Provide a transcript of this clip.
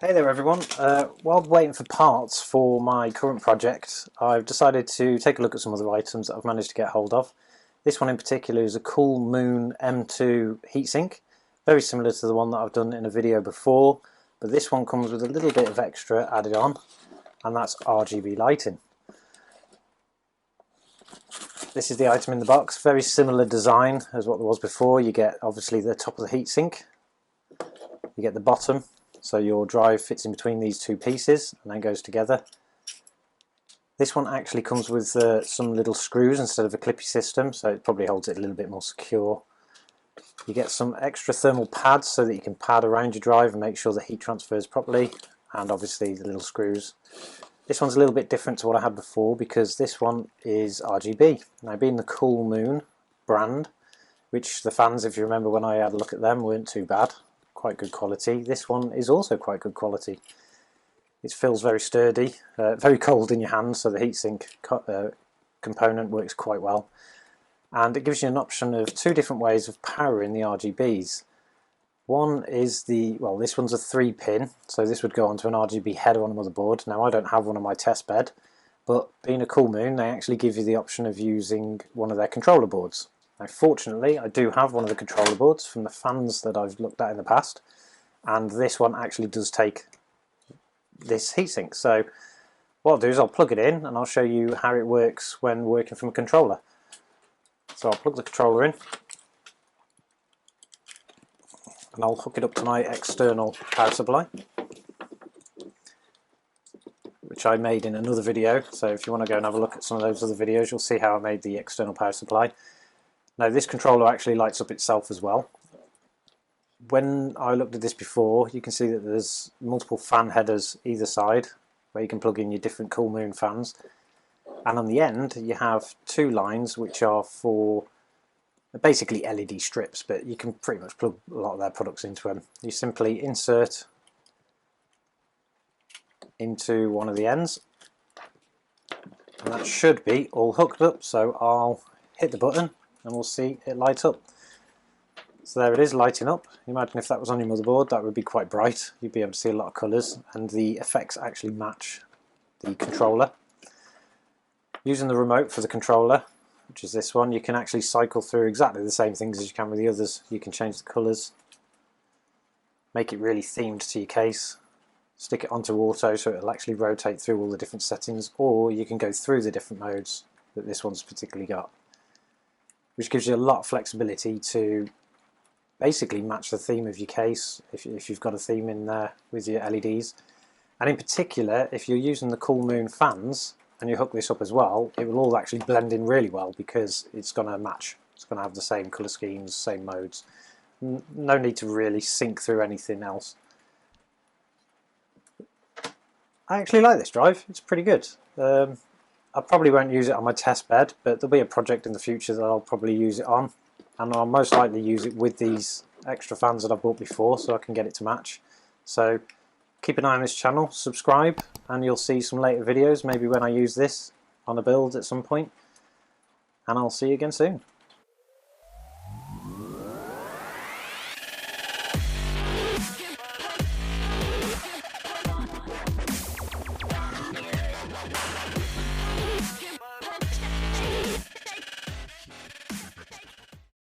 Hey there everyone, while waiting for parts for my current project I've decided to take a look at some other items that I've managed to get hold of. This one in particular is a Coolmoon M2 heatsink, very similar to the one that I've done in a video before, but this one comes with a little bit of extra added on, and that's RGB lighting. This is the item in the box, very similar design as what there was before. You get obviously the top of the heatsink, you get the bottom, so your drive fits in between these two pieces and then goes together. This one actually comes with some little screws instead of a clippy system, so it probably holds it a little bit more secure. You get some extra thermal pads so that you can pad around your drive and make sure the heat transfers properly, and obviously the little screws. This one's a little bit different to what I had before because this one is RGB. Now, being the Coolmoon brand, which the fans, if you remember when I had a look at them, weren't too bad, quite good quality. This one is also quite good quality. It feels very sturdy, very cold in your hands, so the heatsink component works quite well. And it gives you an option of two different ways of powering the RGBs. One is this one's a 3-pin, so this would go onto an RGB header on a motherboard. Now I don't have one on my test bed, but being a Coolmoon, they actually give you the option of using one of their controller boards. Now fortunately I do have one of the controller boards from the fans that I've looked at in the past, and this one actually does take this heatsink. So what I'll do is I'll plug it in and I'll show you how it works when working from a controller. So I'll plug the controller in and I'll hook it up to my external power supply, which I made in another video. So if you want to go and have a look at some of those other videos, you'll see how I made the external power supply. Now this controller actually lights up itself as well. When I looked at this before, you can see that there's multiple fan headers either side where you can plug in your different Coolmoon fans, and on the end you have two lines which are for basically LED strips, but you can pretty much plug a lot of their products into them. You simply insert into one of the ends and that should be all hooked up, so I'll hit the button and we'll see it light up. So there it is, lighting up. Imagine if that was on your motherboard, that would be quite bright. You'd be able to see a lot of colours, and the effects actually match the controller. Using the remote for the controller, which is this one, you can actually cycle through exactly the same things as you can with the others. You can change the colours, make it really themed to your case, stick it onto auto so it'll actually rotate through all the different settings, or you can go through the different modes that this one's particularly got, which gives you a lot of flexibility to basically match the theme of your case if you've got a theme in there with your LEDs. And in particular, if you're using the Coolmoon fans and you hook this up as well, it will all actually blend in really well because it's going to match. It's going to have the same colour schemes, same modes. No need to really sync through anything else. I actually like this drive, it's pretty good. I probably won't use it on my test bed, but there'll be a project in the future that I'll probably use it on, and I'll most likely use it with these extra fans that I've bought before so I can get it to match. So keep an eye on this channel, subscribe, and you'll see some later videos, maybe when I use this on a build at some point, and I'll see you again soon.